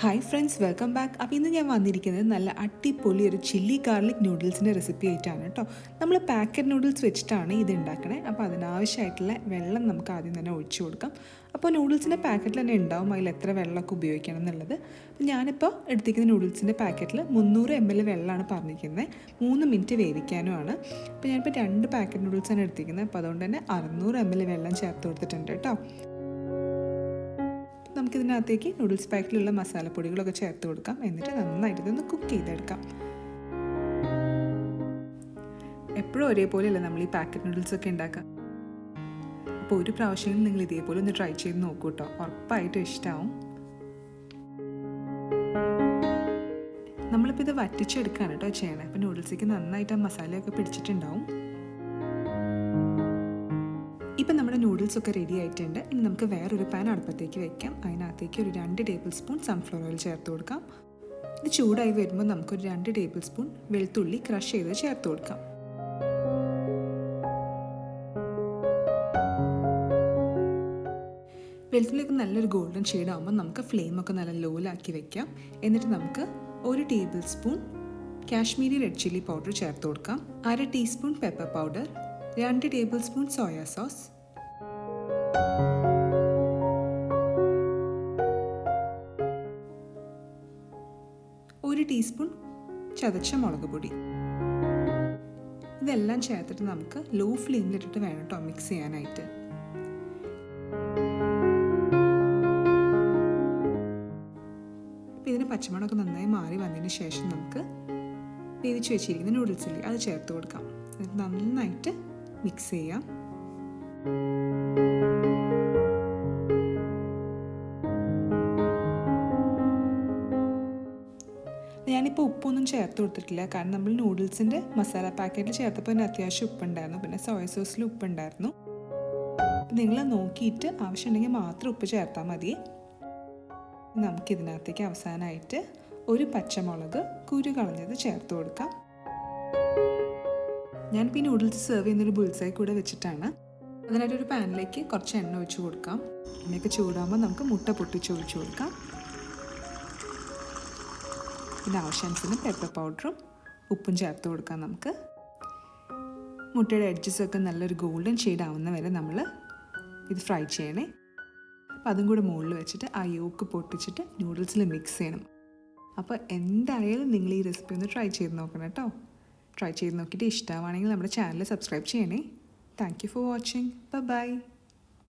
Hi friends, welcome back. അപ്പോൾ ഇന്ന് ഞാൻ വന്നിരിക്കുന്നത് നല്ല അടിപൊളി ഒരു ചില്ലി ഗാർലിക് നൂഡിൽസിൻ്റെ റെസിപ്പി ആയിട്ടാണ് കേട്ടോ. നമ്മൾ പാക്കറ്റ് നൂഡിൽസ് വെച്ചിട്ടാണ് ഇത് ഉണ്ടാക്കണേ. അപ്പോൾ അതിനാവശ്യമായിട്ടുള്ള വെള്ളം നമുക്ക് ആദ്യം തന്നെ ഒഴിച്ചു കൊടുക്കാം. അപ്പോൾ നൂഡിൽസിൻ്റെ പാക്കറ്റിൽ തന്നെ ഉണ്ടാവും അതിൽ എത്ര വെള്ളമൊക്കെ ഉപയോഗിക്കണം എന്നുള്ളത്. അപ്പോൾ ഞാനിപ്പോൾ എടുത്തിരിക്കുന്ന നൂഡിൽസിൻ്റെ പാക്കറ്റിൽ 300 ml വെള്ളമാണ് പറഞ്ഞിരിക്കുന്നത്. 3 മിനിറ്റ് വേവിക്കാനുമാണ്. അപ്പോൾ ഞാനിപ്പോൾ 2 പാക്കറ്റ് നൂഡിൽസാണ് എടുത്തിരിക്കുന്നത്. അപ്പോൾ അതുകൊണ്ട് തന്നെ 600 ml വെള്ളം ചേർത്ത് കൊടുത്തിട്ടുണ്ട് കേട്ടോ. നമുക്കിതിനകത്തേക്ക് നൂഡിൽസ് പാക്കറ്റിലുള്ള മസാലപ്പൊടികളൊക്കെ ചേർത്ത് കൊടുക്കാം. എന്നിട്ട് നന്നായിട്ട് ഇതൊന്ന് കുക്ക് ചെയ്തെടുക്കാം. എപ്പോഴും ഒരേപോലെയല്ല നമ്മൾ ഈ പാക്കറ്റ് നൂഡിൽസൊക്കെ ഉണ്ടാക്കാം. അപ്പോൾ ഒരു പ്രാവശ്യം നിങ്ങൾ ഇതേപോലെ ഒന്ന് ട്രൈ ചെയ്ത് നോക്കൂ കേട്ടോ. ഉറപ്പായിട്ടും ഇഷ്ടമാവും. നമ്മളിപ്പോൾ ഇത് വറ്റിച്ചെടുക്കുകയാണ് കേട്ടോ ചെയ്യണേ. അപ്പോൾ നൂഡിൽസിലേക്ക് നന്നായിട്ട് ആ മസാലയൊക്കെ പിടിച്ചിട്ടുണ്ടാവും. ഇപ്പം നമ്മുടെ നൂഡിൽസൊക്കെ റെഡി ആയിട്ടുണ്ട്. ഇനി നമുക്ക് വേറൊരു പാൻ അടുപ്പത്തേക്ക് വെക്കാം. അതിനകത്തേക്ക് ഒരു 2 ടേബിൾ സ്പൂൺ സൺഫ്ലവർ ഓയിൽ ചേർത്ത് കൊടുക്കാം. ഇത് ചൂടായി വരുമ്പോൾ നമുക്കൊരു 2 ടേബിൾ സ്പൂൺ വെളുത്തുള്ളി ക്രഷ് ചെയ്ത് ചേർത്ത് കൊടുക്കാം. വെളുത്തുള്ളിയൊക്കെ നല്ലൊരു ഗോൾഡൻ ഷെയ്ഡ് ആകുമ്പോൾ നമുക്ക് ഫ്ലെയിമൊക്കെ നല്ല ലോയിലാക്കി വെക്കാം. എന്നിട്ട് നമുക്ക് 1 tablespoon Kashmiri red chilli powder ചേർത്ത് കൊടുക്കാം. 1/2 teaspoon pepper powder, 2 tablespoon soya sauce, 1 teaspoon ചതച്ച മുളക് പൊടി. ഇതെല്ലാം ചേർത്തിട്ട് നമുക്ക് ലോ ഫ്ലെയിമിലിട്ടിട്ട് വേണം കേട്ടോ മിക്സ് ചെയ്യാനായിട്ട്. അപ്പോൾ ഇതിന് പച്ചമുളകൊക്കെ നന്നായി മാറി വന്നതിന് ശേഷം നമുക്ക് വേവിച്ച് വെച്ചിരിക്കുന്ന നൂഡിൽസില്ലേ അത് ചേർത്ത് കൊടുക്കാം. നന്നായിട്ട് മിക്സ് ചെയ്യാം. ഞാനിപ്പോൾ ഉപ്പൊന്നും ചേർത്ത് കൊടുത്തിട്ടില്ല. കാരണം നമ്മൾ നൂഡിൽസിൻ്റെ മസാല പാക്കറ്റിൽ ചേർത്തപ്പോൾ തന്നെ അത്യാവശ്യം ഉപ്പുണ്ടായിരുന്നു. പിന്നെ സോയ സോസിൽ ഉപ്പുണ്ടായിരുന്നു. നിങ്ങൾ നോക്കിയിട്ട് ആവശ്യമുണ്ടെങ്കിൽ മാത്രം ഉപ്പ് ചേർത്താൽ മതി. നമുക്കിതിനകത്തേക്ക് അവസാനമായിട്ട് ഒരു പച്ചമുളക് കുരു കളഞ്ഞത് ചേർത്ത് കൊടുക്കാം. ഞാനിപ്പോൾ ഈ നൂഡിൽസ് സെർവ് ചെയ്യുന്നൊരു ബുൾസായി കൂടെ വെച്ചിട്ടാണ്. അതിനായിട്ടൊരു പാനിലേക്ക് കുറച്ച് എണ്ണ ഒഴിച്ച് കൊടുക്കാം. എണ്ണയൊക്കെ ചൂടാകുമ്പോൾ നമുക്ക് മുട്ട പൊട്ടിച്ച് ഒഴിച്ച് കൊടുക്കാം. പിന്നെ ആവശ്യാനുസരണം പെപ്പർ പൗഡറും ഉപ്പും ചേർത്ത് കൊടുക്കാം. നമുക്ക് മുട്ടയുടെ എഡ്ജസൊക്കെ നല്ലൊരു ഗോൾഡൻ ഷെയ്ഡ് ആവുന്ന വരെ നമ്മൾ ഇത് ഫ്രൈ ചെയ്യണേ. അപ്പം അതും കൂടെ മുകളിൽ വെച്ചിട്ട് ആ യോക്ക് പൊട്ടിച്ചിട്ട് നൂഡിൽസിൽ മിക്സ് ചെയ്യണം. അപ്പോൾ എന്തായാലും നിങ്ങൾ ഈ റെസിപ്പി ഒന്ന് ട്രൈ ചെയ്ത് നോക്കണം കേട്ടോ. ട്രൈ ചെയ്ത് നോക്കിയിട്ട് ഇഷ്ടമാണെങ്കിൽ നമ്മുടെ ചാനൽ സബ്സ്ക്രൈബ് ചെയ്യണേ. Thank you for watching. By.